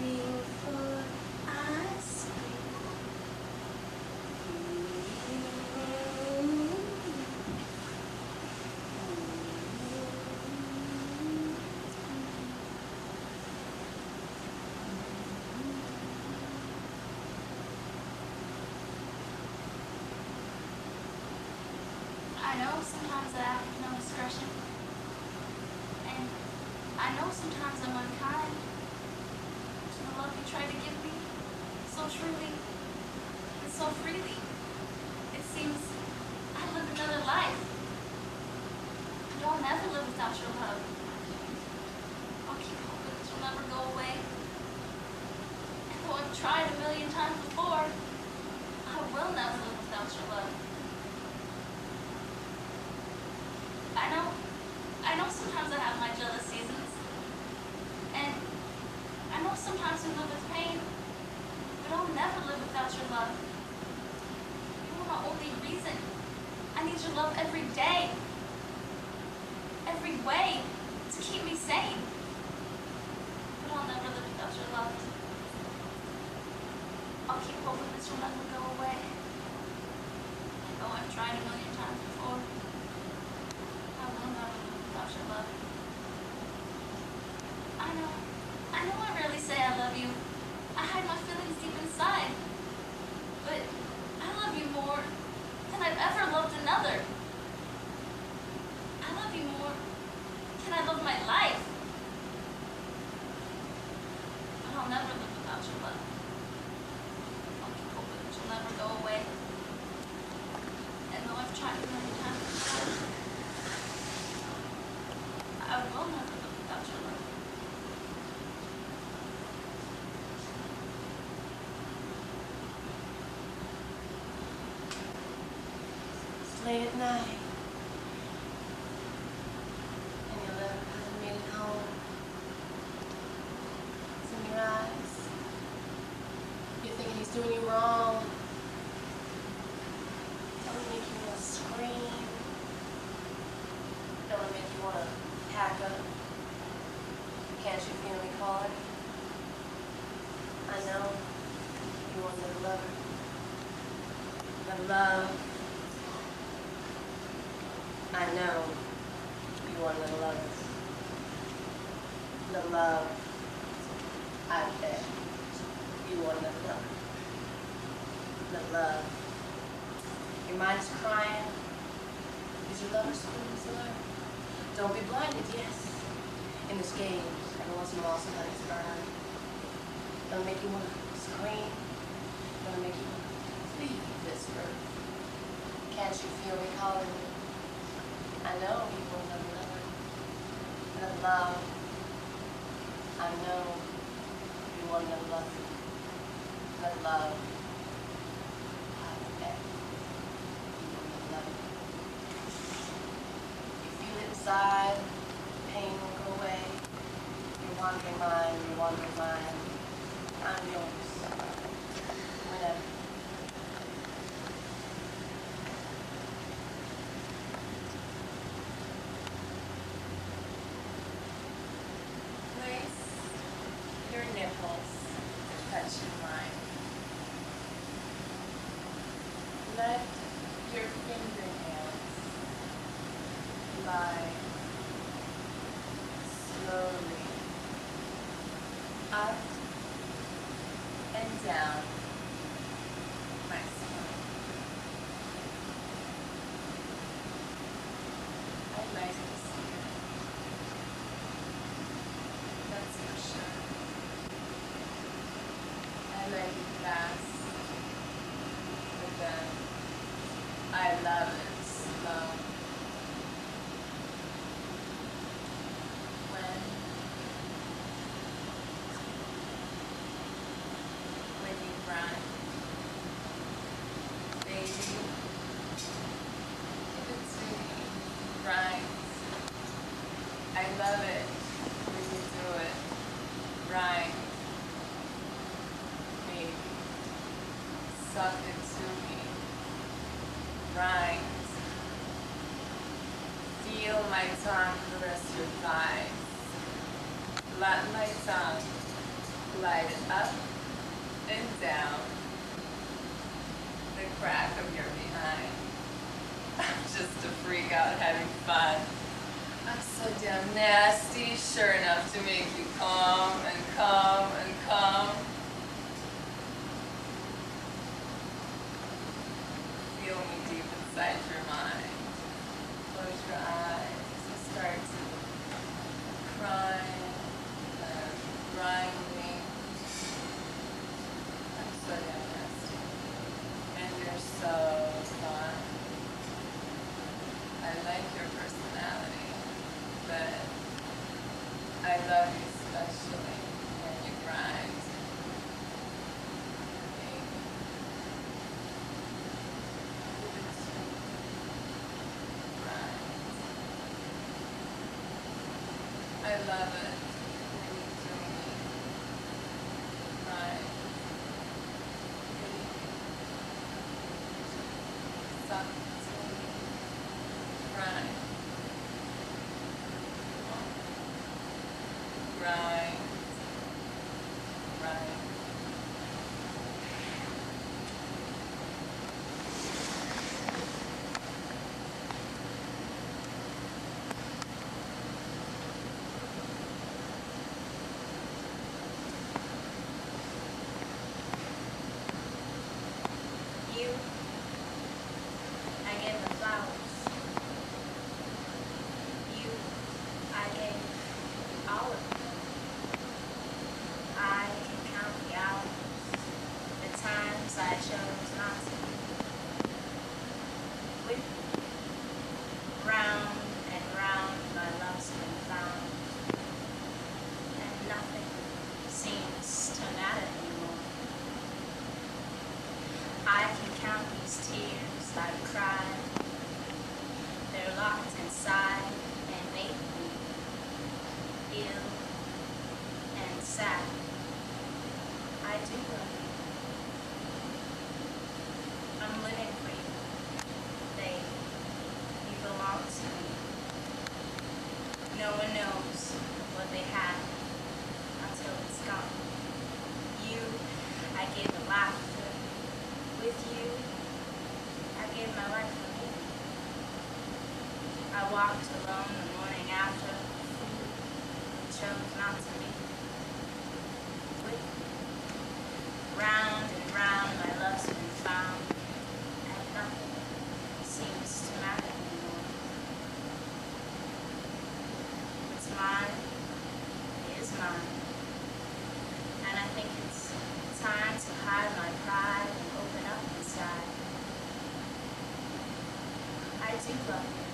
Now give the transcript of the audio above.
before I speak. I know sometimes I act with no discretion, and I know sometimes I'm unkind to the love you try to give me so truly and so freely. It seems I live another life, but I'll never live without your love. I'll keep hoping that you'll never go away. And though I've tried a million times before, I will never live without your love. I know sometimes I have my jealous seasons, and I know sometimes we live with pain, but I'll never live without your love. You are my only reason. I need your love every day, every way, to keep me sane. But I'll never live without your love. I'll keep hoping that you'll never go away. And though I've tried a million times before, I will never live without your love. I know I rarely say I love you. I hide my feelings deep inside. But I love you more than I've ever loved another. I love you more than I love my life. But I'll never live without your love. I'll keep hoping that you'll never go away. And though I've tried a million times before, I will never live without your love. It's late at night, and your lover hasn't made it home. It's in your eyes. You're thinking he's doing you wrong. It'll make you want to scream. It'll make you want to pack up. Can't you feel me calling? I know you want another lover. The love. I know you want another lover. The love. I bet you want another lover. The love. Your mind is crying because your lover's feelings alert. Don't be blinded, yes. In this game, every once in a while somebody's burn. It'll make you want to scream. It'll make you want to plead this earth. Can't you feel me calling you? I know you will never love. The love. I know you will never love. The love. I bet you will never love. You feel it inside. Pain will go away. Your wandering mind. I'm yours. Whenever. Place your nipples touching mine. Let your fingernails glide slowly up and down my spine. I'd like to see it. That's for sure. I like it fast, but then I love it slow. When you grind, baby, if it's really grinds, I love it when you do it. Grind, baby, suck it to me. Grind, feel my tongue caress your thighs. Let my tongue glide up and down the crack of your behind. I'm just a freak out having fun. I'm so damn nasty, sure enough to make you come and come and come. Feel me deep inside your mind. Close your eyes and start to crying and grinding. I'm so damn nasty. And you're so fun. I like your personality, but I love you especially when you grind. I love it when you do me. Right. Suck to me. Right. Right. Right. You, I gave the flowers. You, I gave all of them. I can count the hours, the times I chose not to be with you. Round and round my love's been found, and nothing seems to matter anymore. I can count these tears I've cried. They're locked inside and make me ill and sad. I do love you. I'm living for you. You belong to me. No one knows what they have until it's gone. You, I gave the laughter. With you, I gave my life away. I walked alone the morning after, chose not to be with you. Round and round my love's been found, and nothing seems to matter anymore. What's mine is mine, and I think it's time to hide my pride and open up inside. I do love you.